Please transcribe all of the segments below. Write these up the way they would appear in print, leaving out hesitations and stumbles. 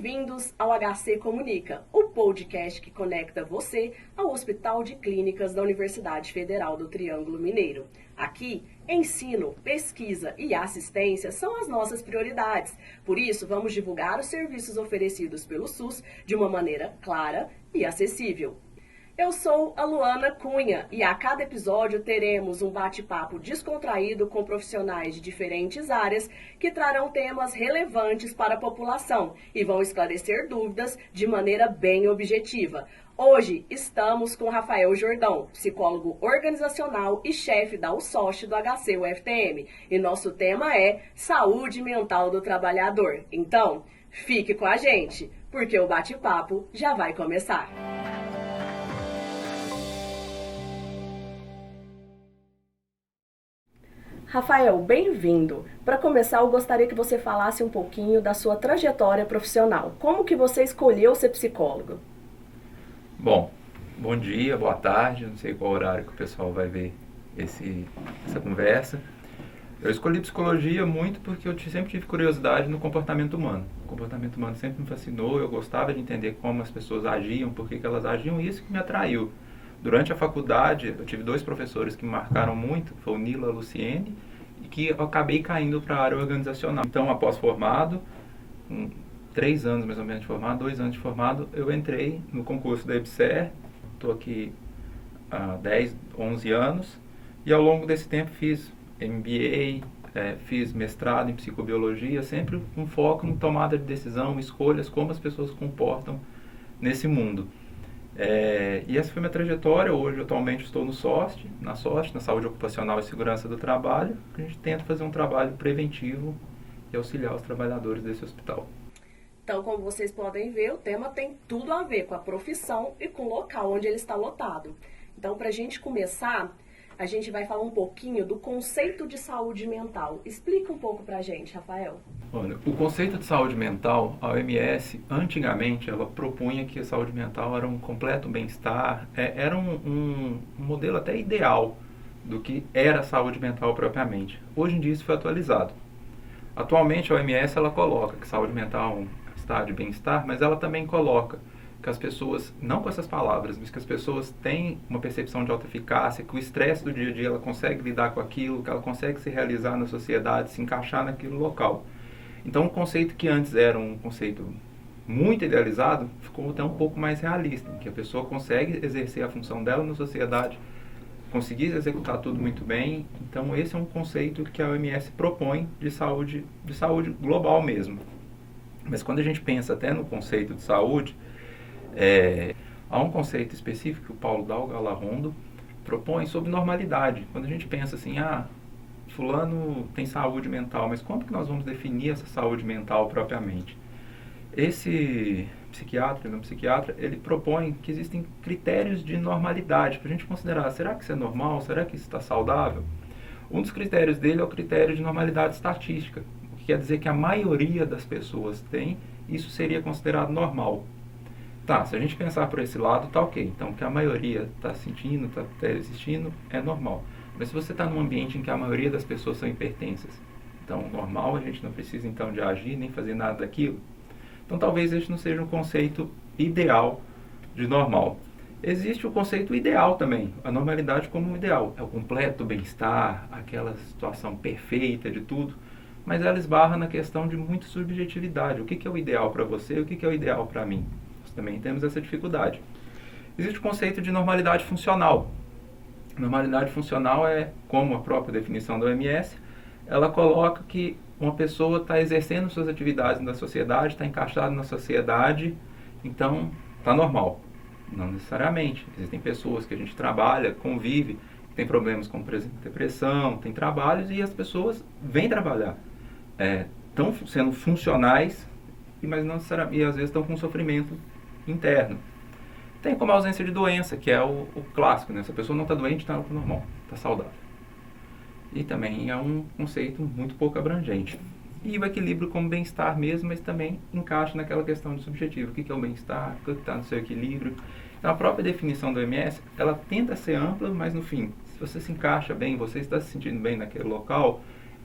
Bem-vindos ao HC Comunica, o podcast que conecta você ao Hospital de Clínicas da Universidade Federal do Triângulo Mineiro. Aqui, ensino, pesquisa e assistência são as nossas prioridades. Por isso, vamos divulgar os serviços oferecidos pelo SUS de uma maneira clara e acessível. Eu sou a Luana Cunha e a cada episódio teremos um bate-papo descontraído com profissionais de diferentes áreas que trarão temas relevantes para a população e vão esclarecer dúvidas de maneira bem objetiva. Hoje estamos com Rafael Jordão, psicólogo organizacional e chefe da USOST do HC UFTM, e nosso tema é Saúde Mental do Trabalhador. Então, fique com a gente, porque o bate-papo já vai começar. Rafael, bem-vindo. Para começar, eu gostaria que você falasse um pouquinho da sua trajetória profissional. Como que você escolheu ser psicólogo? Bom dia, boa tarde, não sei qual horário que o pessoal vai ver essa conversa. Eu escolhi psicologia muito porque eu sempre tive curiosidade no comportamento humano. O comportamento humano sempre me fascinou, eu gostava de entender como as pessoas agiam, por que elas agiam, e isso que me atraiu. Durante a faculdade, eu tive dois professores que me marcaram muito, foi o Nilo e a Luciene, e que eu acabei caindo para a área organizacional. Então, após formado, com 3 anos mais ou menos de formado, 2 anos de formado, eu entrei no concurso da EBSER, estou aqui há 10, 11 anos, e ao longo desse tempo fiz MBA, fiz mestrado em psicobiologia, sempre com foco em tomada de decisão, escolhas, como as pessoas se comportam nesse mundo. E essa foi minha trajetória. Hoje, atualmente, estou no SOST, na Saúde Ocupacional e Segurança do Trabalho. A gente tenta fazer um trabalho preventivo e auxiliar os trabalhadores desse hospital. Então, como vocês podem ver, o tema tem tudo a ver com a profissão e com o local onde ele está lotado. Então, para a gente começar, a gente vai falar um pouquinho do conceito de saúde mental. Explica um pouco para a gente, Rafael. Olha, o conceito de saúde mental, a OMS, antigamente, ela propunha que a saúde mental era um completo bem-estar, era um modelo até ideal do que era a saúde mental propriamente. Hoje em dia isso foi atualizado. Atualmente a OMS ela coloca que saúde mental é um estado de bem-estar, mas ela também coloca que as pessoas, não com essas palavras, mas que as pessoas têm uma percepção de alta eficácia, que o estresse do dia a dia ela consegue lidar com aquilo, que ela consegue se realizar na sociedade, se encaixar naquele local. Então, um conceito que antes era um conceito muito idealizado, ficou até um pouco mais realista, em que a pessoa consegue exercer a função dela na sociedade, conseguir executar tudo muito bem. Então, esse é um conceito que a OMS propõe de saúde global mesmo. Mas quando a gente pensa até no conceito de saúde, há um conceito específico que o Paulo Dalgal-Larrondo propõe sobre normalidade. Quando a gente pensa assim, fulano tem saúde mental, mas como que nós vamos definir essa saúde mental propriamente? Esse psiquiatra, ele propõe que existem critérios de normalidade para a gente considerar, será que isso é normal? Será que isso está saudável? Um dos critérios dele é o critério de normalidade estatística, o que quer dizer que a maioria das pessoas tem, isso seria considerado normal. Tá, se a gente pensar por esse lado, tá ok. Então, o que a maioria está sentindo, está existindo, é normal. Mas se você está num ambiente em que a maioria das pessoas são hipertensas, então, normal, a gente não precisa, então, de agir, nem fazer nada daquilo. Então, talvez este não seja um conceito ideal de normal. Existe o conceito ideal também, a normalidade como um ideal. É o completo bem-estar, aquela situação perfeita de tudo, mas ela esbarra na questão de muita subjetividade. O que é o ideal para você e o que é o ideal para mim? Também temos essa dificuldade. Existe o conceito de normalidade funcional. Normalidade funcional é, como a própria definição da OMS, ela coloca que uma pessoa está exercendo suas atividades na sociedade, está encaixada na sociedade, então está normal. Não necessariamente. Existem pessoas que a gente trabalha, convive, que tem problemas como, por exemplo, depressão, tem trabalhos e as pessoas vêm trabalhar. Estão sendo funcionais, mas não necessariamente, e às vezes estão com sofrimento interno. Tem como a ausência de doença, que é o clássico, né? Se a pessoa não está doente, está normal, está saudável. E também é um conceito muito pouco abrangente. E o equilíbrio como bem-estar mesmo, mas também encaixa naquela questão de subjetivo. O que é o bem-estar? O que está no seu equilíbrio? Então, a própria definição do OMS, ela tenta ser ampla, mas no fim, se você se encaixa bem, você está se sentindo bem naquele local,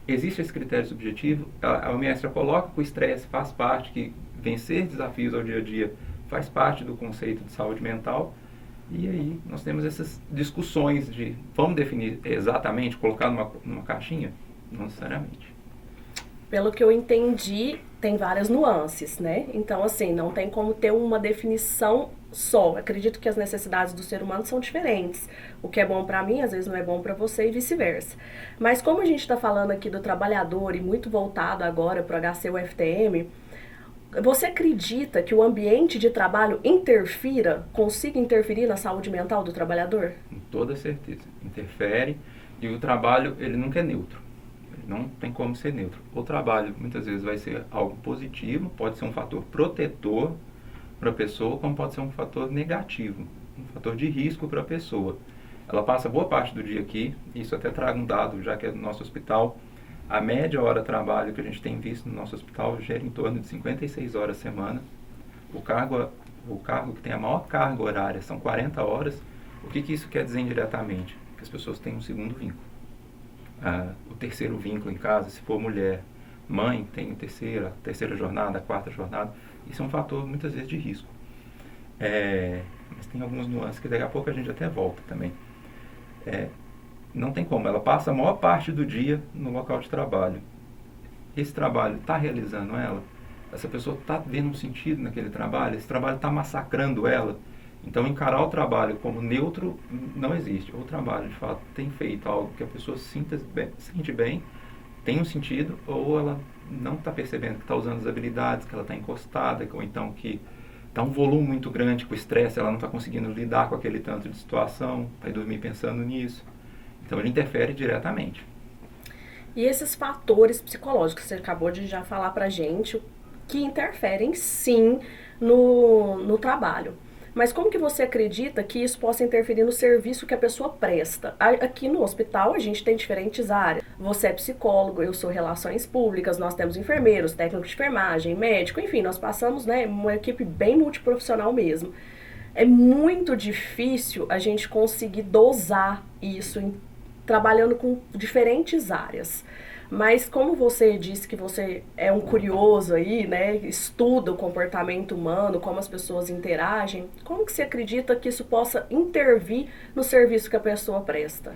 existe esse critério subjetivo. A OMS já coloca que o estresse faz parte, que vencer desafios ao dia a dia faz parte do conceito de saúde mental. E aí nós temos essas discussões de vamos definir exatamente, colocar numa caixinha? Não necessariamente. Pelo que eu entendi, tem várias nuances, né? Então, assim, não tem como ter uma definição só. Acredito que as necessidades do ser humano são diferentes. O que é bom para mim, às vezes não é bom para você e vice-versa. Mas como a gente está falando aqui do trabalhador e muito voltado agora para o HC-UFTM, você acredita que o ambiente de trabalho consiga interferir na saúde mental do trabalhador? Com toda certeza. Interfere, e o trabalho, ele nunca é neutro. Ele não tem como ser neutro. O trabalho, muitas vezes, vai ser algo positivo, pode ser um fator protetor para a pessoa, como pode ser um fator negativo, um fator de risco para a pessoa. Ela passa boa parte do dia aqui, isso até traga um dado, já que é do nosso hospital. A média hora de trabalho que a gente tem visto no nosso hospital gera em torno de 56 horas semana. O cargo que tem a maior carga horária são 40 horas. O que isso quer dizer indiretamente? Que as pessoas têm um segundo vínculo. O terceiro vínculo em casa, se for mulher, mãe, tem a terceira jornada, a quarta jornada. Isso é um fator, muitas vezes, de risco. Mas tem algumas nuances que daqui a pouco a gente até volta também. Não tem como, ela passa a maior parte do dia no local de trabalho. Esse trabalho está realizando ela? Essa pessoa está vendo um sentido naquele trabalho? Esse trabalho está massacrando ela? Então, encarar o trabalho como neutro não existe. O trabalho, de fato, tem feito algo que a pessoa sente bem, tem um sentido, ou ela não está percebendo que está usando as habilidades, que ela está encostada, ou então que está um volume muito grande com o estresse, ela não está conseguindo lidar com aquele tanto de situação, vai dormir pensando nisso. Então, ele interfere diretamente. E esses fatores psicológicos que você acabou de já falar pra gente, que interferem sim no trabalho. Mas como que você acredita que isso possa interferir no serviço que a pessoa presta? Aqui no hospital a gente tem diferentes áreas. Você é psicólogo, eu sou relações públicas, nós temos enfermeiros, técnicos de enfermagem, médico, enfim, nós passamos, né, uma equipe bem multiprofissional mesmo. É muito difícil a gente conseguir dosar isso trabalhando com diferentes áreas. Mas como você disse que você é um curioso aí, né, estuda o comportamento humano, como as pessoas interagem, como que você acredita que isso possa intervir no serviço que a pessoa presta?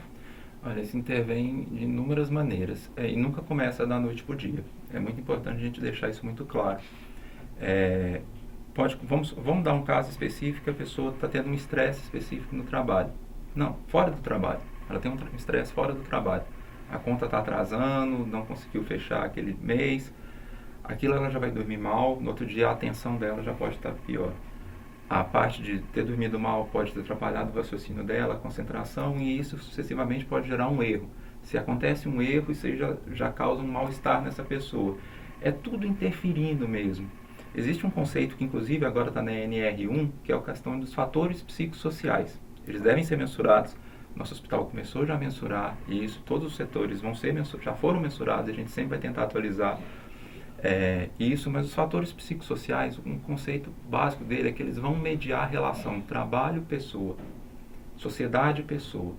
Olha, isso intervém de inúmeras maneiras, e nunca começa da noite para o dia. É muito importante a gente deixar isso muito claro. Vamos dar um caso específico, a pessoa está tendo um estresse específico no trabalho. Não, fora do trabalho. Ela tem um estresse fora do trabalho. A conta está atrasando, não conseguiu fechar aquele mês. Aquilo ela já vai dormir mal, no outro dia a atenção dela já pode estar pior. A parte de ter dormido mal pode ter atrapalhado o raciocínio dela, a concentração, e isso sucessivamente pode gerar um erro. Se acontece um erro, isso já causa um mal-estar nessa pessoa. É tudo interferindo mesmo. Existe um conceito que inclusive agora está na NR1, que é a questão dos fatores psicossociais. Eles devem ser mensurados. Nosso hospital começou já a mensurar, e isso todos os setores já foram mensurados, a gente sempre vai tentar atualizar isso, mas os fatores psicossociais, um conceito básico dele é que eles vão mediar a relação trabalho-pessoa, sociedade-pessoa.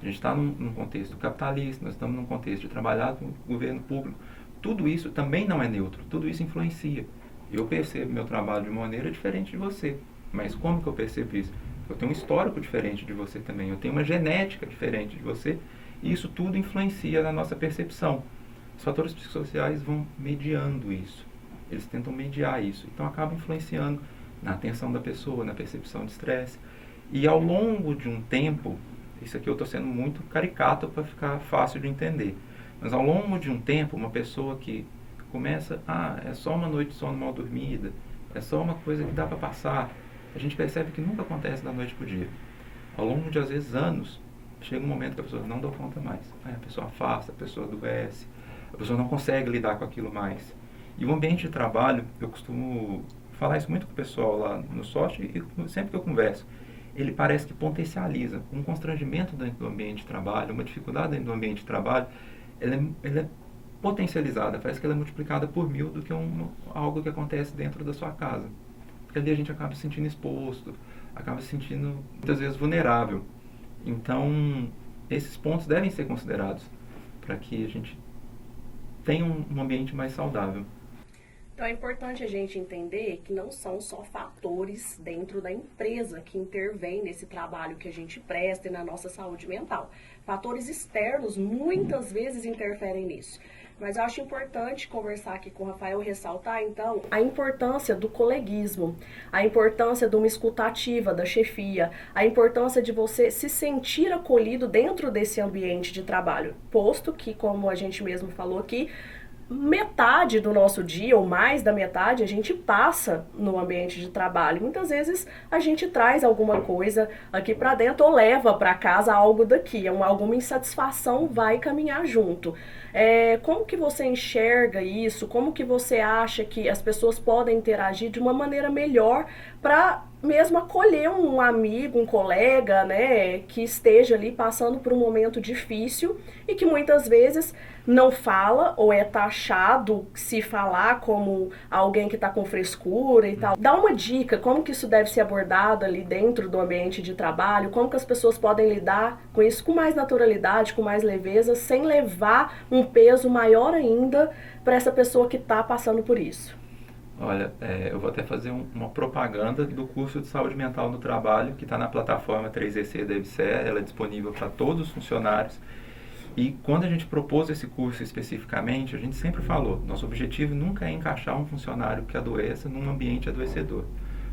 A gente está num contexto capitalista, nós estamos num contexto de trabalhar com o governo público. Tudo isso também não é neutro, tudo isso influencia. Eu percebo meu trabalho de uma maneira diferente de você, mas como que eu percebo isso? Eu tenho um histórico diferente de você também, eu tenho uma genética diferente de você, e isso tudo influencia na nossa percepção. Os fatores psicossociais vão mediando isso, eles tentam mediar isso, então acaba influenciando na atenção da pessoa, na percepção de estresse. E ao longo de um tempo, isso aqui eu estou sendo muito caricato para ficar fácil de entender, mas ao longo de um tempo, uma pessoa que começa, é só uma noite de sono mal dormida, é só uma coisa que dá para passar, a gente percebe que nunca acontece da noite para o dia. Ao longo de, às vezes, anos, chega um momento que a pessoa não dá conta mais. A pessoa afasta, a pessoa adoece, a pessoa não consegue lidar com aquilo mais. E o ambiente de trabalho, eu costumo falar isso muito com o pessoal lá no SOT, e sempre que eu converso, ele parece que potencializa. Um constrangimento dentro do ambiente de trabalho, uma dificuldade dentro do ambiente de trabalho, ela é potencializada, parece que ela é multiplicada por 1000 do que algo que acontece dentro da sua casa. Porque ali a gente acaba se sentindo exposto, acaba se sentindo muitas vezes vulnerável. Então, esses pontos devem ser considerados para que a gente tenha um ambiente mais saudável. Então, Então é importante a gente entender que não são só fatores dentro da empresa que intervêm nesse trabalho que a gente presta e na nossa saúde mental. Fatores externos muitas vezes interferem nisso. Mas eu acho importante conversar aqui com o Rafael e ressaltar, então, a importância do coleguismo, a importância de uma escuta ativa da chefia, a importância de você se sentir acolhido dentro desse ambiente de trabalho. Posto que, como a gente mesmo falou aqui, metade do nosso dia, ou mais da metade, a gente passa no ambiente de trabalho. Muitas vezes a gente traz alguma coisa aqui para dentro ou leva para casa algo daqui. Alguma insatisfação vai caminhar junto. Como que você enxerga isso? Como que você acha que as pessoas podem interagir de uma maneira melhor para mesmo acolher um amigo, um colega, né, que esteja ali passando por um momento difícil e que muitas vezes não fala ou é taxado se falar como alguém que está com frescura e tal. Dá uma dica, como que isso deve ser abordado ali dentro do ambiente de trabalho, como que as pessoas podem lidar com isso com mais naturalidade, com mais leveza, sem levar um peso maior ainda para essa pessoa que está passando por isso. Olha, eu vou até fazer uma propaganda do curso de saúde mental no trabalho, que está na plataforma 3EC da EBSER, ela é disponível para todos os funcionários. E quando a gente propôs esse curso especificamente, a gente sempre falou, nosso objetivo nunca é encaixar um funcionário que adoeça num ambiente adoecedor.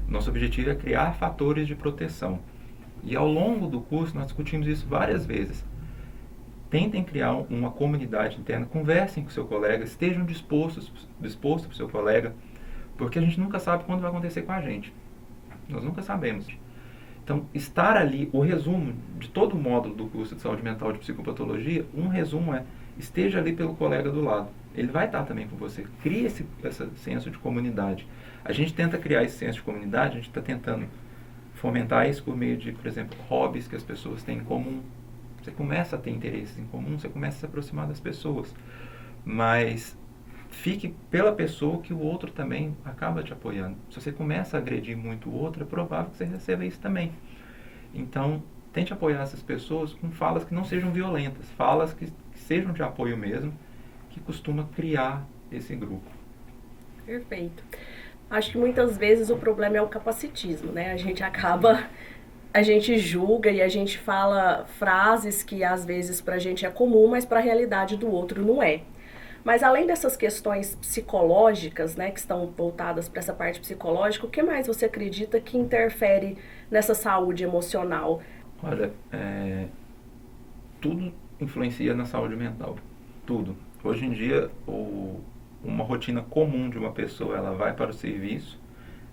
Nosso objetivo é criar fatores de proteção. E ao longo do curso nós discutimos isso várias vezes. Tentem criar uma comunidade interna, conversem com o seu colega, estejam dispostos para o seu colega, porque a gente nunca sabe quando vai acontecer com a gente. Nós nunca sabemos. Então, estar ali, o resumo de todo o módulo do curso de saúde mental de psicopatologia, um resumo é, esteja ali pelo colega do lado. Ele vai estar também com você. Crie esse senso de comunidade. A gente tenta criar esse senso de comunidade, a gente está tentando fomentar isso por meio de, por exemplo, hobbies que as pessoas têm em comum. Você começa a ter interesses em comum, você começa a se aproximar das pessoas. Mas fique pela pessoa que o outro também acaba te apoiando. Se você começa a agredir muito o outro, é provável que você receba isso também. Então, tente apoiar essas pessoas com falas que não sejam violentas, falas que sejam de apoio mesmo, que costuma criar esse grupo. Perfeito. Acho que muitas vezes o problema é o capacitismo, né? A gente julga e a gente fala frases que às vezes pra gente é comum, mas pra realidade do outro não é. Mas além dessas questões psicológicas, né, que estão voltadas para essa parte psicológica, o que mais você acredita que interfere nessa saúde emocional? Olha, tudo influencia na saúde mental. Tudo. Hoje em dia, uma rotina comum de uma pessoa, ela vai para o serviço,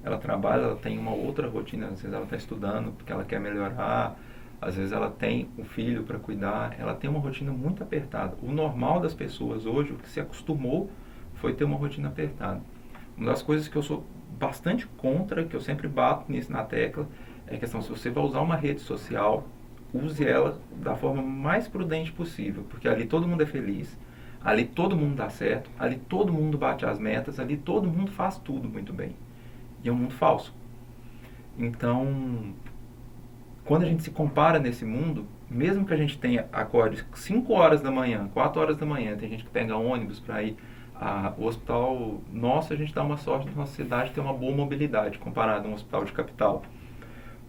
ela trabalha, ela tem uma outra rotina, às vezes ela está estudando porque ela quer melhorar, às vezes ela tem um filho para cuidar, ela tem uma rotina muito apertada. O normal das pessoas hoje, o que se acostumou, foi ter uma rotina apertada. Uma das coisas que eu sou bastante contra, que eu sempre bato nisso na tecla, é a questão, se você vai usar uma rede social, use ela da forma mais prudente possível, porque ali todo mundo é feliz, ali todo mundo dá certo, ali todo mundo bate as metas, ali todo mundo faz tudo muito bem. E é um mundo falso. Então, quando a gente se compara nesse mundo, mesmo que a gente tenha acorde 5 horas da manhã, 4 horas da manhã, tem gente que pega ônibus para ir ao hospital nosso, a gente dá uma sorte da nossa cidade ter uma boa mobilidade comparado a um hospital de capital.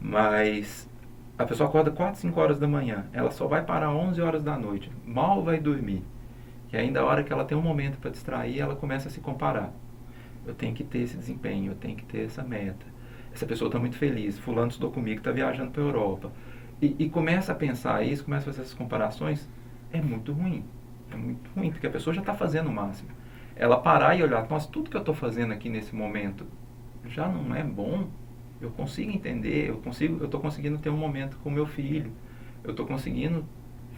Mas a pessoa acorda 4, 5 horas da manhã, ela só vai parar 11 horas da noite, mal vai dormir. E ainda a hora que ela tem um momento para distrair, ela começa a se comparar. Eu tenho que ter esse desempenho, eu tenho que ter essa meta. Essa pessoa está muito feliz, fulano estudou comigo, está viajando para a Europa. E começa a pensar isso, começa a fazer essas comparações, é muito ruim. É muito ruim, porque a pessoa já está fazendo o máximo. Ela parar e olhar, nossa, tudo que eu estou fazendo aqui nesse momento já não é bom, eu consigo entender, eu estou conseguindo ter um momento com meu filho, eu estou conseguindo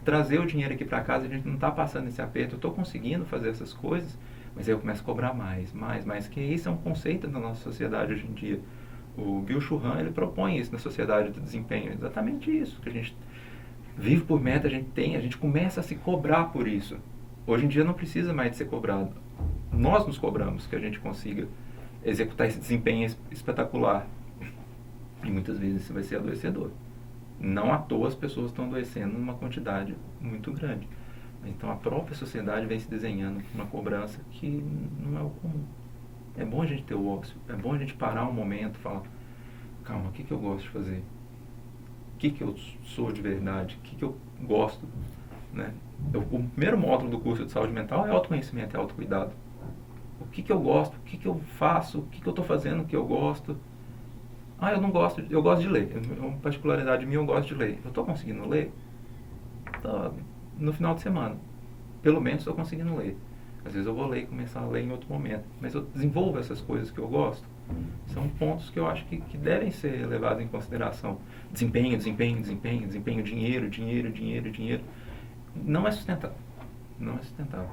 trazer o dinheiro aqui para casa, a gente não está passando esse aperto, eu estou conseguindo fazer essas coisas, mas aí eu começo a cobrar mais, que isso é um conceito da nossa sociedade hoje em dia. O Byung-Chul Han, ele propõe isso na sociedade do desempenho, exatamente isso, que a gente vive por meta, a gente começa a se cobrar por isso. Hoje em dia não precisa mais de ser cobrado. Nós nos cobramos que a gente consiga executar esse desempenho espetacular. E muitas vezes isso vai ser adoecedor. Não à toa as pessoas estão adoecendo numa quantidade muito grande. Então a própria sociedade vem se desenhando com uma cobrança que não é o comum. É bom a gente ter o ócio, é bom a gente parar um momento e falar, calma, o que eu gosto de fazer? O que eu sou de verdade? O que eu gosto? Né? O primeiro módulo do curso de saúde mental é autoconhecimento e autocuidado. O que eu gosto? O que eu faço? O que eu estou fazendo que eu gosto? Ah, eu não gosto, eu gosto de ler. Uma particularidade minha, eu gosto de ler. Eu estou conseguindo ler? Tô, no final de semana. Pelo menos estou conseguindo ler. Às vezes eu vou ler e começar a ler em outro momento. Mas eu desenvolvo essas coisas que eu gosto. São pontos que eu acho que devem ser levados em consideração. Desempenho, desempenho, desempenho, desempenho, dinheiro, dinheiro, dinheiro, dinheiro. Não é sustentável. Não é sustentável.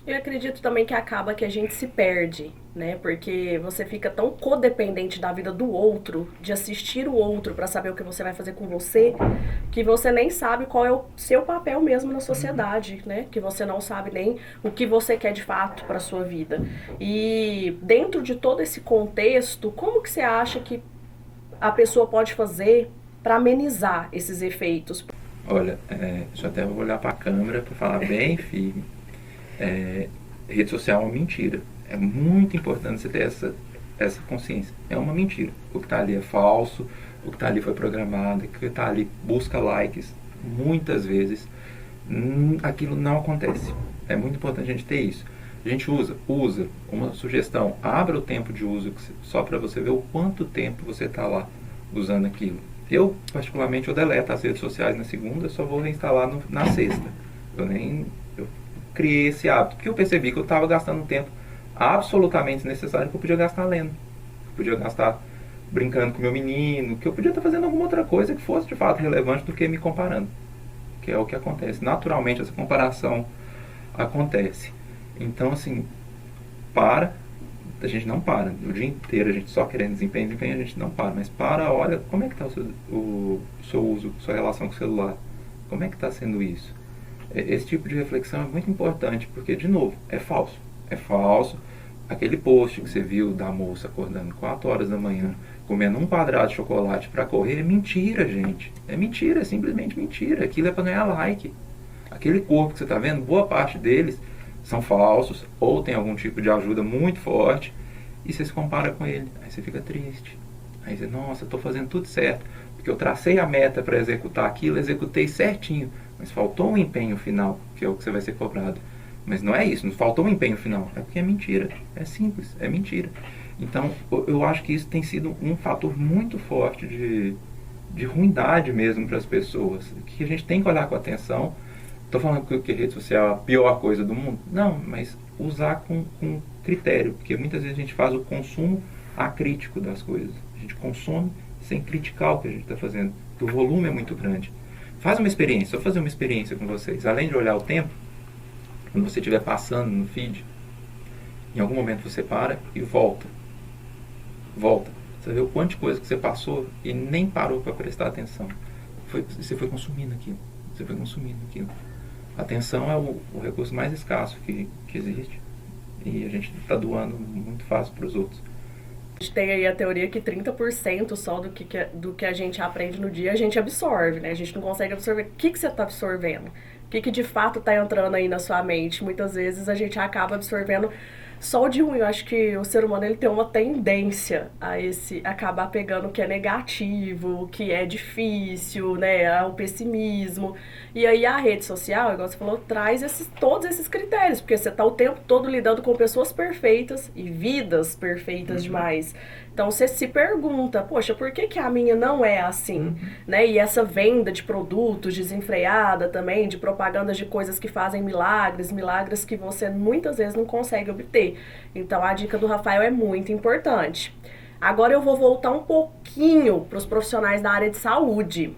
Eu acredito também que acaba que a gente se perde, né? Porque você fica tão codependente da vida do outro, de assistir o outro para saber o que você vai fazer com você, que você nem sabe qual é o seu papel mesmo na sociedade, né? Que você não sabe nem o que você quer de fato para sua vida. E dentro de todo esse contexto, como que você acha que a pessoa pode fazer para amenizar esses efeitos? Olha, deixa eu até olhar para a câmera para falar bem firme. Rede social é uma mentira. É muito importante você ter essa consciência. É uma mentira. O que está ali é falso, o que está ali foi programado, o que está ali busca likes. Muitas vezes aquilo não acontece. É muito importante a gente ter isso. A gente usa uma sugestão, abra o tempo de uso só para você ver o quanto tempo você está lá usando aquilo. Eu, particularmente, eu deleto as redes sociais na segunda, só vou reinstalar na sexta. Eu criei esse hábito, porque eu percebi que eu estava gastando um tempo absolutamente desnecessário que eu podia gastar lendo. Eu podia gastar brincando com meu menino, que eu podia estar fazendo alguma outra coisa que fosse de fato relevante do que me comparando. Que é o que acontece. Naturalmente essa comparação acontece. Então, assim, a gente não para. O dia inteiro a gente só querendo desempenho, a gente não para. Mas olha, como é que está o seu uso, sua relação com o celular? Como é que está sendo isso? Esse tipo de reflexão é muito importante, porque, de novo, é falso. É falso. Aquele post que você viu da moça acordando 4 horas da manhã, comendo um quadrado de chocolate para correr, é mentira, gente. É mentira, é simplesmente mentira. Aquilo é para ganhar like. Aquele corpo que você está vendo, boa parte deles são falsos, ou tem algum tipo de ajuda muito forte, e você se compara com ele. Aí você fica triste. Aí você, nossa, estou fazendo tudo certo, porque eu tracei a meta para executar aquilo, executei certinho, mas faltou um empenho final, que é o que você vai ser cobrado. Mas não é isso, não faltou um empenho final, é porque é mentira, é simples, é mentira. Então, eu acho que isso tem sido um fator muito forte de ruindade mesmo para as pessoas, que a gente tem que olhar com atenção. Estou falando que a rede social é a pior coisa do mundo? Não, mas usar com critério, porque muitas vezes a gente faz o consumo acrítico das coisas. A gente consome sem criticar o que a gente está fazendo, porque o volume é muito grande. Faz uma experiência, vou fazer uma experiência com vocês. Além de olhar o tempo, quando você estiver passando no feed, em algum momento você para e volta. Volta. Você vê o quanto de coisa que você passou e nem parou para prestar atenção. Você foi consumindo aquilo. Você foi consumindo aquilo. A atenção é o recurso mais escasso que existe. E a gente está doando muito fácil para os outros. A gente tem aí a teoria que 30% só do que a gente aprende no dia a gente absorve, né? A gente não consegue absorver. O que você está absorvendo? O que de fato está entrando aí na sua mente? Muitas vezes a gente acaba absorvendo só o de ruim. Eu acho que o ser humano ele tem uma tendência a acabar pegando o que é negativo, o que é difícil, né? O pessimismo. E aí a rede social, igual você falou, traz todos esses critérios, porque você está o tempo todo lidando com pessoas perfeitas e vidas perfeitas demais. Então você se pergunta, poxa, por que a minha não é assim? Né? E essa venda de produtos desenfreada também, de propagandas de coisas que fazem milagres que você muitas vezes não consegue obter. Então a dica do Rafael é muito importante. Agora eu vou voltar um pouquinho para os profissionais da área de saúde.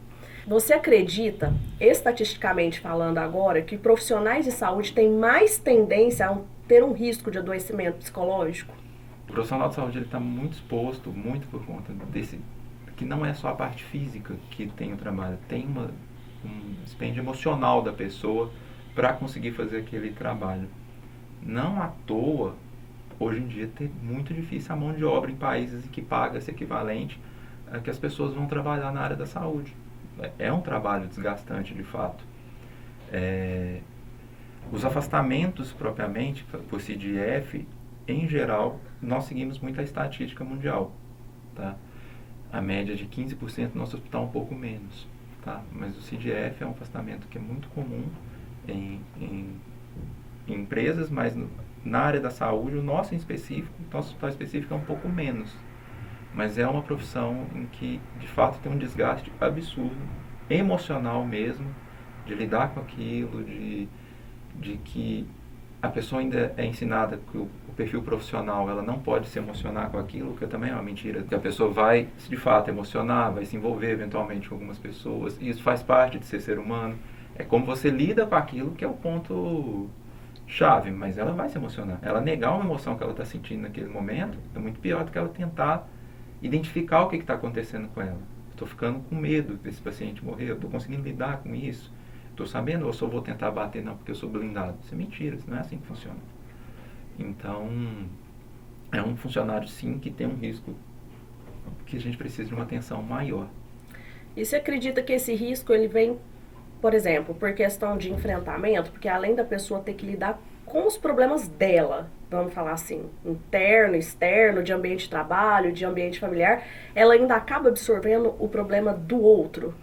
Você acredita, estatisticamente falando agora, que profissionais de saúde têm mais tendência a ter um risco de adoecimento psicológico? O profissional de saúde está muito exposto, muito por conta desse, que não é só a parte física que tem o trabalho, tem um dispêndio emocional da pessoa para conseguir fazer aquele trabalho. Não à toa, hoje em dia é muito difícil a mão de obra em países em que paga-se equivalente a que as pessoas vão trabalhar na área da saúde. É um trabalho desgastante de fato. Os afastamentos propriamente por CDF em geral, nós seguimos muito a estatística mundial, tá? A média de 15%, no nosso hospital um pouco menos, tá? Mas o CDF é um afastamento que é muito comum em empresas, mas na área da saúde, o nosso em específico, o nosso hospital específico é um pouco menos. Mas é uma profissão em que, de fato, tem um desgaste absurdo, emocional mesmo, de lidar com aquilo, de que a pessoa ainda é ensinada que o perfil profissional ela não pode se emocionar com aquilo, que também é uma mentira, que a pessoa vai de fato emocionar, vai se envolver eventualmente com algumas pessoas, e isso faz parte de ser humano. É como você lida com aquilo que é o ponto chave, mas ela vai se emocionar. Ela negar uma emoção que ela está sentindo naquele momento é muito pior do que ela tentar identificar o que está acontecendo com ela. Estou ficando com medo desse paciente morrer, eu estou conseguindo lidar com isso. Estou sabendo ou só vou tentar bater, não, porque eu sou blindado. Isso é mentira, isso não é assim que funciona. Então, é um funcionário, sim, que tem um risco que a gente precisa de uma atenção maior. E você acredita que esse risco, ele vem, por exemplo, por questão de enfrentamento? Porque além da pessoa ter que lidar com os problemas dela, vamos falar assim, interno, externo, de ambiente de trabalho, de ambiente familiar, ela ainda acaba absorvendo o problema do outro?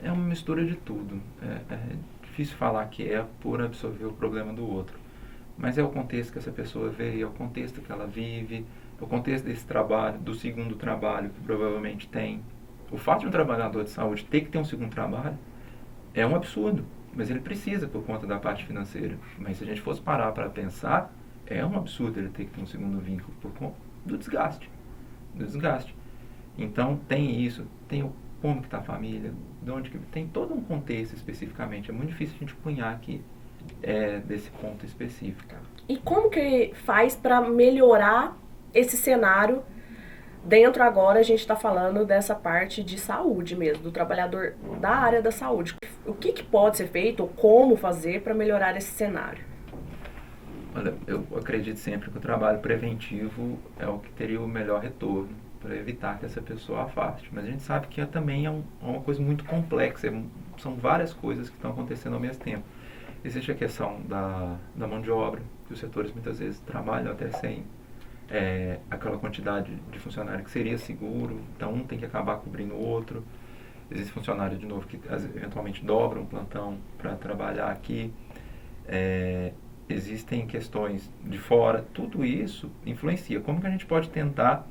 É uma mistura de tudo. É difícil falar que é por absorver o problema do outro. Mas é o contexto que essa pessoa vê, é o contexto que ela vive, é o contexto desse trabalho, do segundo trabalho que provavelmente tem. O fato de um trabalhador de saúde ter que ter um segundo trabalho é um absurdo, mas ele precisa por conta da parte financeira. Mas se a gente fosse parar para pensar, é um absurdo ele ter que ter um segundo vínculo por conta do desgaste. Então tem isso, tem o como que está a família, de onde que tem todo um contexto especificamente. É muito difícil a gente cunhar aqui desse ponto específico. E como que faz para melhorar esse cenário? Dentro agora a gente está falando dessa parte de saúde mesmo, do trabalhador da área da saúde. O que pode ser feito ou como fazer para melhorar esse cenário? Olha, eu acredito sempre que o trabalho preventivo é o que teria o melhor retorno para evitar que essa pessoa afaste. Mas a gente sabe que também é uma coisa muito complexa, são várias coisas que estão acontecendo ao mesmo tempo. Existe a questão da mão de obra, que os setores muitas vezes trabalham até sem aquela quantidade de funcionário que seria seguro, então um tem que acabar cobrindo o outro. Existem funcionários, de novo, que eventualmente dobram o plantão para trabalhar aqui. Existem questões de fora, tudo isso influencia. Como que a gente pode tentar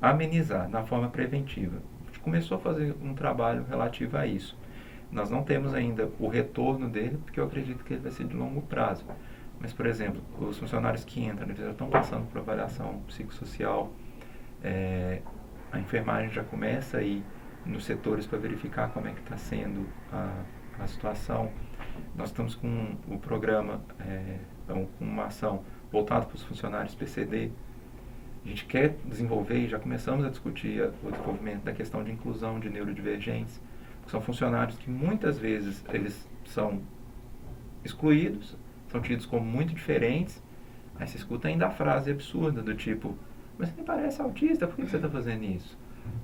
amenizar na forma preventiva? A gente começou a fazer um trabalho relativo a isso. Nós não temos ainda o retorno dele, porque eu acredito que ele vai ser de longo prazo. Mas, por exemplo, os funcionários que entram, eles já estão passando por avaliação psicossocial, a enfermagem já começa a ir nos setores para verificar como é que está sendo a situação. Nós estamos com o programa, com uma ação voltada para os funcionários PCD. A gente quer desenvolver e já começamos a discutir o desenvolvimento da questão de inclusão de neurodivergentes, que são funcionários que muitas vezes eles são excluídos, são tidos como muito diferentes. Aí você escuta ainda a frase absurda do tipo, mas você nem parece autista, por que você está fazendo isso?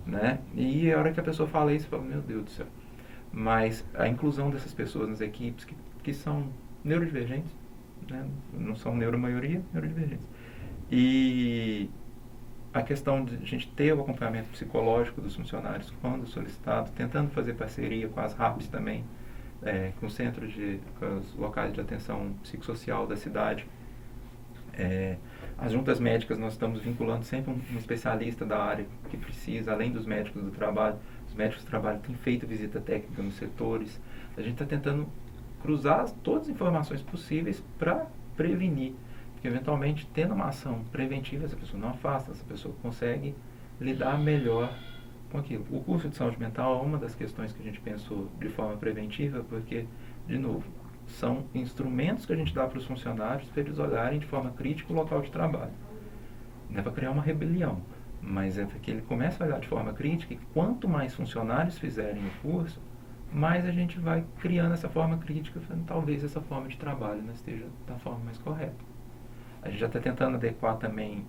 Né? E a hora que a pessoa fala isso, você fala, meu Deus do céu. Mas a inclusão dessas pessoas nas equipes que são neurodivergentes, né? Não são neuromaioria, neurodivergentes. E a questão de a gente ter o acompanhamento psicológico dos funcionários quando solicitado, tentando fazer parceria com as RAPs também, com o centro com os locais de atenção psicossocial da cidade. As juntas médicas, nós estamos vinculando sempre um especialista da área que precisa, além dos médicos do trabalho. Os médicos do trabalho têm feito visita técnica nos setores. A gente está tentando cruzar todas as informações possíveis para prevenir. Porque, eventualmente, tendo uma ação preventiva, essa pessoa não afasta, essa pessoa consegue lidar melhor com aquilo. O curso de saúde mental é uma das questões que a gente pensou de forma preventiva, porque, de novo, são instrumentos que a gente dá para os funcionários para eles olharem de forma crítica o local de trabalho. Não é para criar uma rebelião, mas é para que ele comece a olhar de forma crítica, e quanto mais funcionários fizerem o curso, mais a gente vai criando essa forma crítica, falando, talvez essa forma de trabalho não esteja da forma mais correta. A gente já está tentando adequar também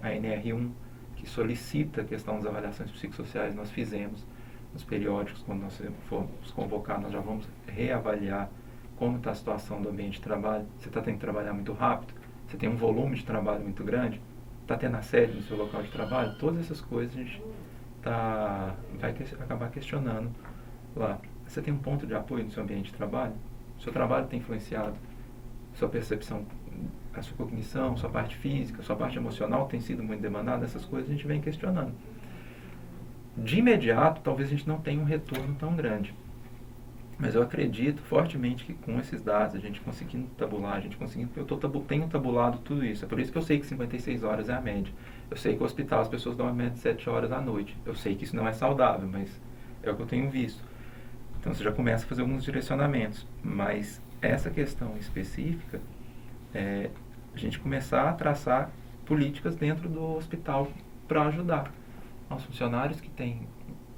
a NR1, que solicita a questão das avaliações psicossociais. Nós fizemos nos periódicos, quando nós formos convocar, nós já vamos reavaliar como está a situação do ambiente de trabalho. Você está tendo que trabalhar muito rápido, você tem um volume de trabalho muito grande, está tendo assédio no seu local de trabalho, todas essas coisas a gente vai acabar questionando lá. Você tem um ponto de apoio no seu ambiente de trabalho? O seu trabalho tem influenciado sua percepção, a sua cognição, sua parte física, sua parte emocional tem sido muito demandada? Essas coisas a gente vem questionando. De imediato, talvez a gente não tenha um retorno tão grande. Mas eu acredito fortemente que com esses dados, a gente conseguindo tabular, tenho tabulado tudo isso. É por isso que eu sei que 56 horas é a média. Eu sei que no hospital as pessoas dão a média de 7 horas à noite. Eu sei que isso não é saudável, mas é o que eu tenho visto. Então você já começa a fazer alguns direcionamentos. Mas essa questão específica, a gente começar a traçar políticas dentro do hospital para ajudar aos funcionários que têm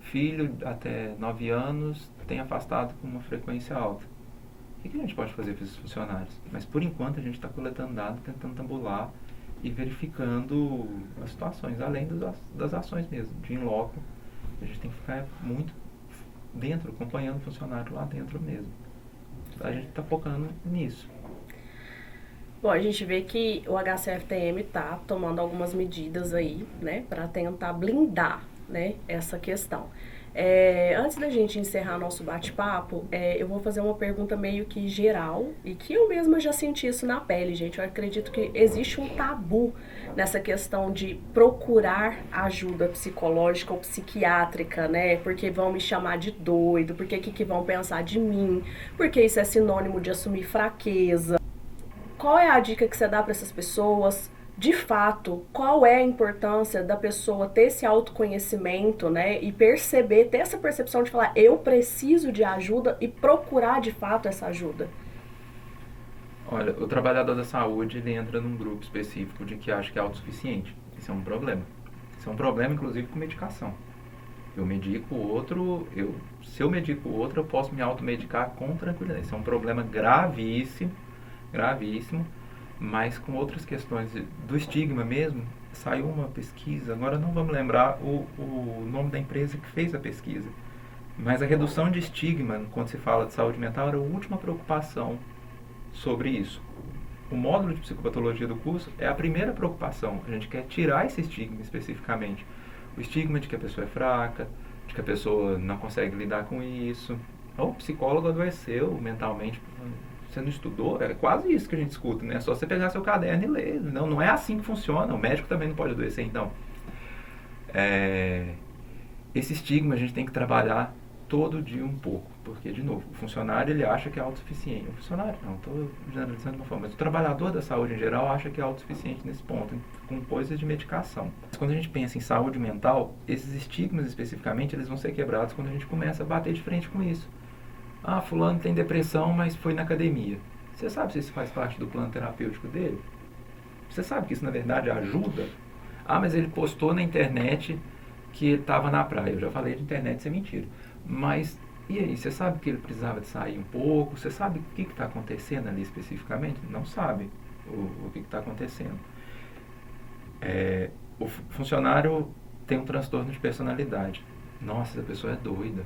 filho até 9 anos, tem afastado com uma frequência alta. O que a gente pode fazer para esses funcionários? Mas por enquanto a gente está coletando dados, tentando tabular e verificando as situações, além das ações mesmo, de in loco. A gente tem que ficar muito dentro, acompanhando o funcionário lá dentro mesmo. A gente está focando nisso. Bom, a gente vê que o HCFTM está tomando algumas medidas aí, né, para tentar blindar, né, essa questão. Antes da gente encerrar nosso bate-papo, eu vou fazer uma pergunta meio que geral, e que eu mesma já senti isso na pele, gente. Eu acredito que existe um tabu nessa questão de procurar ajuda psicológica ou psiquiátrica, né? Porque vão me chamar de doido, porque que vão pensar de mim, porque isso é sinônimo de assumir fraqueza. Qual é a dica que você dá para essas pessoas? De fato, qual é a importância da pessoa ter esse autoconhecimento, né, e perceber, ter essa percepção de falar, eu preciso de ajuda e procurar de fato essa ajuda? Olha, o trabalhador da saúde, ele entra num grupo específico de que acha que é autossuficiente. Isso é um problema. Isso é um problema, inclusive, com medicação. Se eu medico o outro, eu posso me automedicar com tranquilidade. Isso é um problema gravíssimo, gravíssimo. Mas com outras questões do estigma mesmo, saiu uma pesquisa, agora não vamos lembrar o nome da empresa que fez a pesquisa, mas a redução de estigma, quando se fala de saúde mental, era a última preocupação sobre isso. O módulo de psicopatologia do curso é a primeira preocupação, a gente quer tirar esse estigma especificamente. O estigma de que a pessoa é fraca, de que a pessoa não consegue lidar com isso. O psicólogo adoeceu mentalmente. Você não estudou? É quase isso que a gente escuta, né? É só você pegar seu caderno e ler. Não é assim que funciona. O médico também não pode adoecer, então. Esse estigma a gente tem que trabalhar todo dia um pouco. Porque, de novo, o funcionário ele acha que é autossuficiente. O funcionário, não, estou generalizando de uma forma. Mas o trabalhador da saúde em geral acha que é autossuficiente nesse ponto, com coisas de medicação. Mas quando a gente pensa em saúde mental, esses estigmas especificamente, eles vão ser quebrados quando a gente começa a bater de frente com isso. Ah, fulano tem depressão, mas foi na academia. Você sabe se isso faz parte do plano terapêutico dele? Você sabe que isso, na verdade, ajuda? Ah, mas ele postou na internet que ele estava na praia. Eu já falei de internet, isso é mentira. Mas, e aí? Você sabe que ele precisava de sair um pouco? Você sabe o que está acontecendo ali especificamente? Não sabe o que está acontecendo. O funcionário tem um transtorno de personalidade. Nossa, essa pessoa é doida.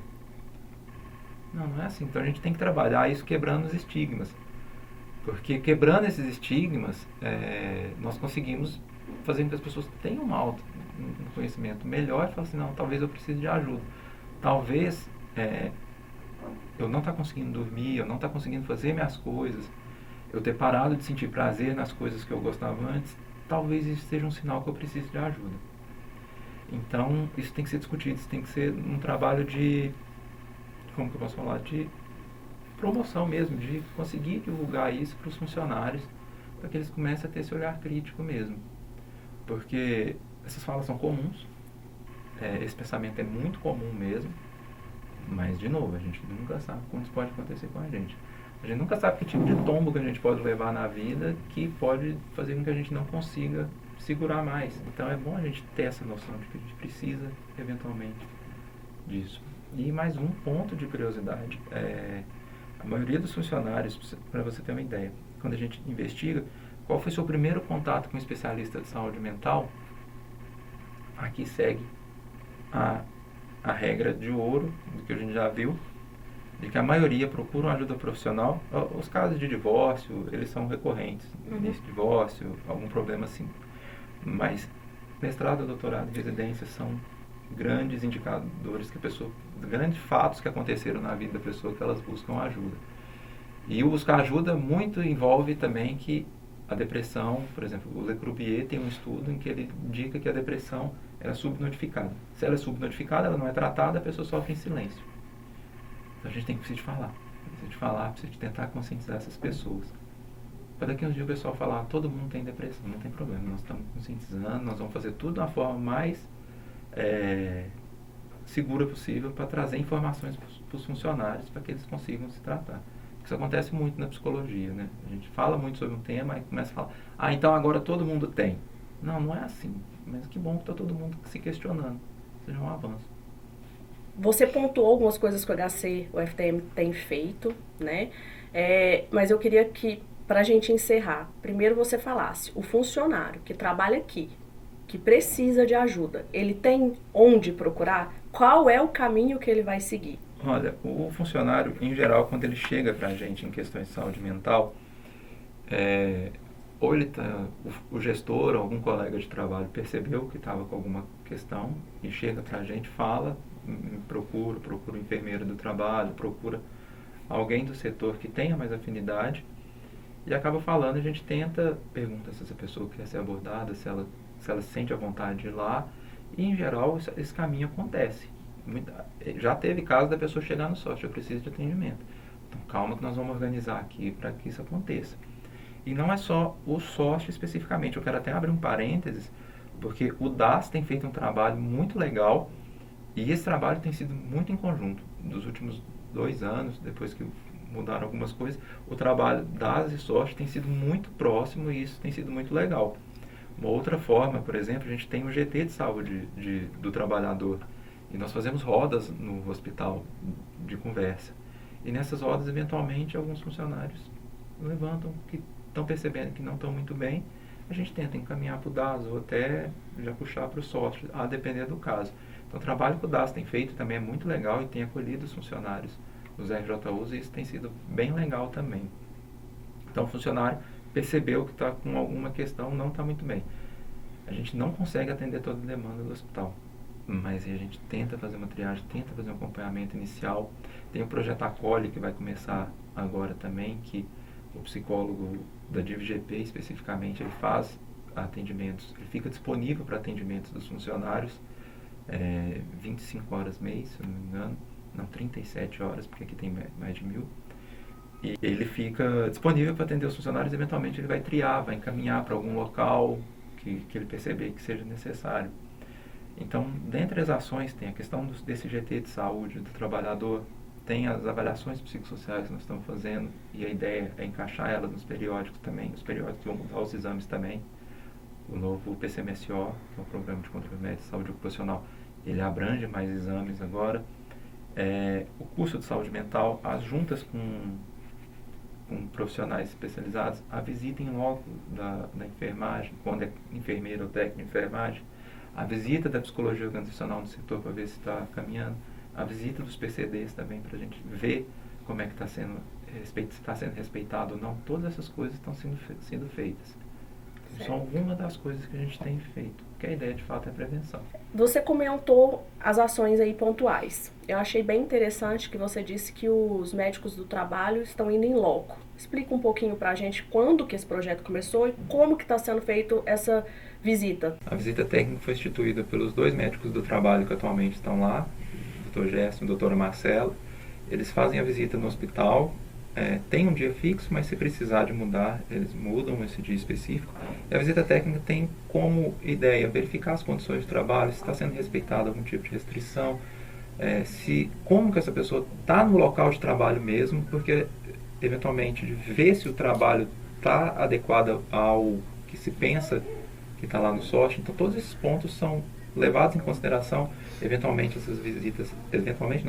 Não é assim. Então a gente tem que trabalhar isso quebrando os estigmas. Porque quebrando esses estigmas, nós conseguimos fazer com que as pessoas tenham um conhecimento melhor e falar assim, não, talvez eu precise de ajuda. Talvez eu não estar conseguindo dormir, eu não estar conseguindo fazer minhas coisas, eu ter parado de sentir prazer nas coisas que eu gostava antes, talvez isso seja um sinal que eu preciso de ajuda. Então, isso tem que ser discutido, isso tem que ser um trabalho de, como que eu posso falar, de promoção mesmo, de conseguir divulgar isso para os funcionários, para que eles comecem a ter esse olhar crítico mesmo. Porque essas falas são comuns, esse pensamento é muito comum mesmo, mas, de novo, a gente nunca sabe como isso pode acontecer com a gente. A gente nunca sabe que tipo de tombo que a gente pode levar na vida que pode fazer com que a gente não consiga segurar mais. Então é bom a gente ter essa noção de que a gente precisa, eventualmente, disso. E mais um ponto de curiosidade. A maioria dos funcionários, para você ter uma ideia, quando a gente investiga, qual foi seu primeiro contato com um especialista de saúde mental? Aqui segue a regra de ouro, do que a gente já viu. de que a maioria procura uma ajuda profissional. Os casos de divórcio, eles são recorrentes. Início de divórcio, algum problema assim. Mas mestrado, doutorado e residência são grandes indicadores que a pessoa, grandes fatos que aconteceram na vida da pessoa que elas buscam ajuda. E o buscar ajuda muito envolve também que a depressão, por exemplo, o Le Corbusier tem um estudo em que ele indica que a depressão é subnotificada. Se ela é subnotificada, ela não é tratada, a pessoa sofre em silêncio. Então a gente precisa de falar, precisa de tentar conscientizar essas pessoas. Para daqui a uns dias o pessoal falar, todo mundo tem depressão, não tem problema, nós estamos conscientizando, nós vamos fazer tudo da forma mais segura possível para trazer informações para os funcionários para que eles consigam se tratar. Isso acontece muito na psicologia, né? A gente fala muito sobre um tema e começa a falar, então agora todo mundo tem. Não, não é assim, mas que bom que está todo mundo se questionando, seja um avanço. Você pontuou algumas coisas que o HC, o FTM tem feito, né? Mas eu queria que, para a gente encerrar, primeiro você falasse, o funcionário que trabalha aqui, que precisa de ajuda, ele tem onde procurar? Qual é o caminho que ele vai seguir? Olha, o funcionário, em geral, quando ele chega para a gente em questões de saúde mental, ou o gestor, algum colega de trabalho percebeu que estava com alguma questão e chega para a gente, fala, procura o enfermeiro do trabalho, procura alguém do setor que tenha mais afinidade e acaba falando, a gente pergunta se essa pessoa quer ser abordada, se ela se sente à vontade de ir lá, e em geral esse caminho acontece. Já teve caso da pessoa chegar no sócio, eu preciso de atendimento. Então calma que nós vamos organizar aqui para que isso aconteça. E não é só o sócio especificamente, eu quero até abrir um parênteses, porque o DAS tem feito um trabalho muito legal, e esse trabalho tem sido muito em conjunto. Dos últimos 2 anos, depois que mudaram algumas coisas, o trabalho DAS e sócio tem sido muito próximo e isso tem sido muito legal. Uma outra forma, por exemplo, a gente tem o GT de saúde do trabalhador. E nós fazemos rodas no hospital de conversa. E nessas rodas, eventualmente, alguns funcionários levantam que estão percebendo que não estão muito bem. A gente tenta encaminhar para o DAS ou até já puxar para o sócio, a depender do caso. Então, o trabalho que o DAS tem feito também é muito legal e tem acolhido os funcionários dos RJUs e isso tem sido bem legal também. Então, o funcionário percebeu que está com alguma questão, não está muito bem. A gente não consegue atender toda a demanda do hospital, mas a gente tenta fazer uma triagem, tenta fazer um acompanhamento inicial. Tem o projeto Acolhe que vai começar agora também, que o psicólogo da DIV-GP especificamente, ele faz atendimentos, ele fica disponível para atendimentos dos funcionários 25 horas mês, se eu não me engano, não, 37 horas, porque aqui tem mais de 1.000. E ele fica disponível para atender os funcionários, eventualmente ele vai triar, vai encaminhar para algum local que ele perceber que seja necessário. Então, dentre as ações, tem a questão desse GT de saúde do trabalhador, tem as avaliações psicossociais que nós estamos fazendo, e a ideia é encaixar elas nos periódicos também. Os periódicos vão mudar os exames também. O novo PCMSO, que é o Programa de Controle Médico de Saúde Ocupacional, ele abrange mais exames agora. O curso de saúde mental, as juntas com profissionais especializados, a visita em loco da enfermagem, quando é enfermeiro ou técnico de enfermagem, a visita da psicologia organizacional no setor para ver se está caminhando, a visita dos PCDs também para a gente ver como é que está sendo respeitado ou não. Todas essas coisas estão sendo feitas. São algumas das coisas que a gente tem feito, porque a ideia de fato é prevenção. Você comentou as ações aí pontuais. Eu achei bem interessante que você disse que os médicos do trabalho estão indo em loco. Explica um pouquinho pra gente quando que esse projeto começou e como que está sendo feito essa visita. A visita técnica foi instituída pelos 2 médicos do trabalho que atualmente estão lá, o Dr. Gerson e o Dr. Marcelo. Eles fazem a visita no hospital, tem um dia fixo, mas se precisar de mudar, eles mudam esse dia específico. E a visita técnica tem como ideia verificar as condições de trabalho, se está sendo respeitada algum tipo de restrição, como que essa pessoa está no local de trabalho mesmo, porque eventualmente de ver se o trabalho está adequado ao que se pensa que está lá no SOT. Então todos esses pontos são levados em consideração. Eventualmente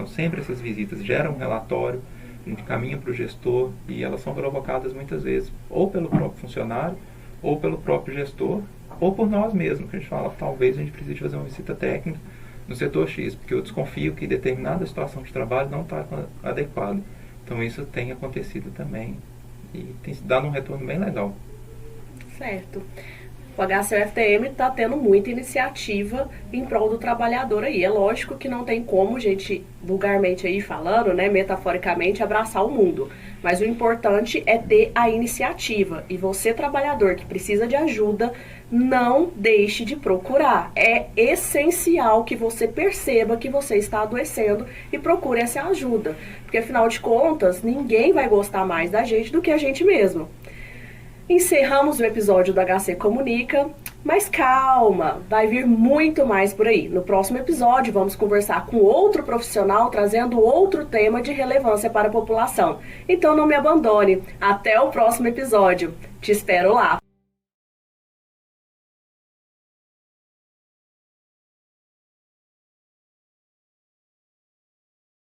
sempre essas visitas geram um relatório, a gente caminha para o gestor e elas são provocadas muitas vezes ou pelo próprio funcionário, ou pelo próprio gestor, ou por nós mesmos, que a gente fala, talvez a gente precise fazer uma visita técnica no setor X, porque eu desconfio que determinada situação de trabalho não está adequada. Então isso tem acontecido também e tem dado um retorno bem legal. Certo. O HCFTM está tendo muita iniciativa em prol do trabalhador aí. É lógico que não tem como, gente, vulgarmente aí falando, né, metaforicamente, abraçar o mundo. Mas o importante é ter a iniciativa. E você, trabalhador que precisa de ajuda, não deixe de procurar. É essencial que você perceba que você está adoecendo e procure essa ajuda. Porque, afinal de contas, ninguém vai gostar mais da gente do que a gente mesmo. Encerramos o episódio do HC Comunica, mas calma, vai vir muito mais por aí. No próximo episódio vamos conversar com outro profissional trazendo outro tema de relevância para a população. Então não me abandone. Até o próximo episódio. Te espero lá.